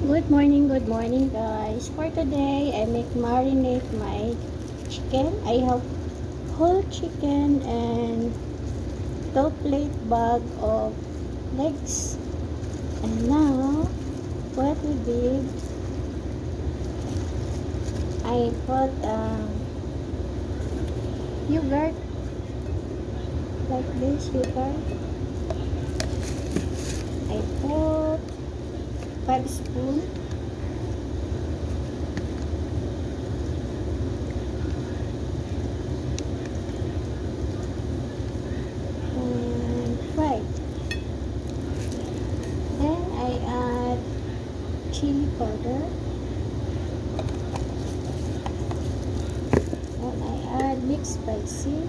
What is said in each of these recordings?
Good morning guys. For today, I make marinate my chicken. I have whole chicken and 2 plate bag of legs. And now, what we did, I put yogurt, like this yogurt. I put 5 spoons. And fried. Then I add chili powder. Then I add mixed spicy.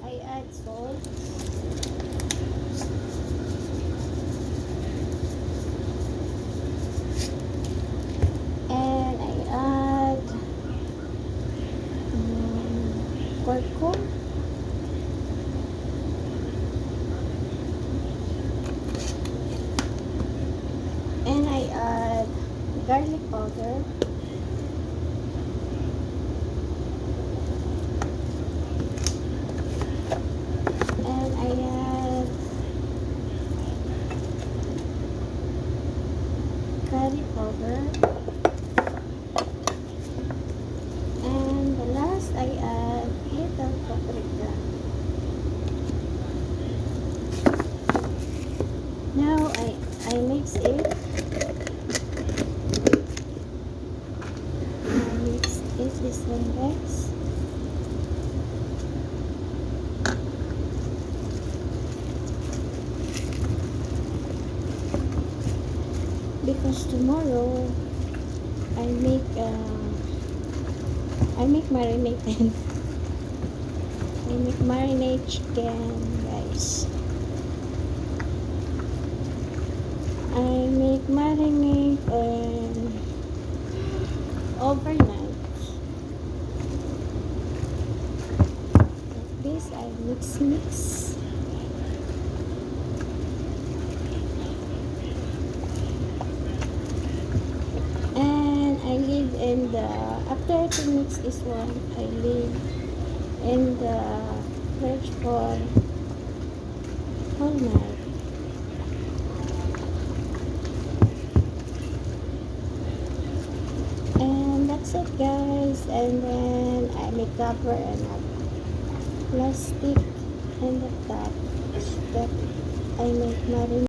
I add salt. And I add curcum. And I add garlic powder. And I add curry powder. And the last I add little paprika. Now I mix it. I mix it this one, guys. Because tomorrow I make marinated. I make marinate chicken, guys. I make marinate overnight. Like this, I mix. And I leave in the, after to mix this one, I leave in the fridge for whole night. And that's it, guys. And then I make cover and a plastic in the top that I make marinade.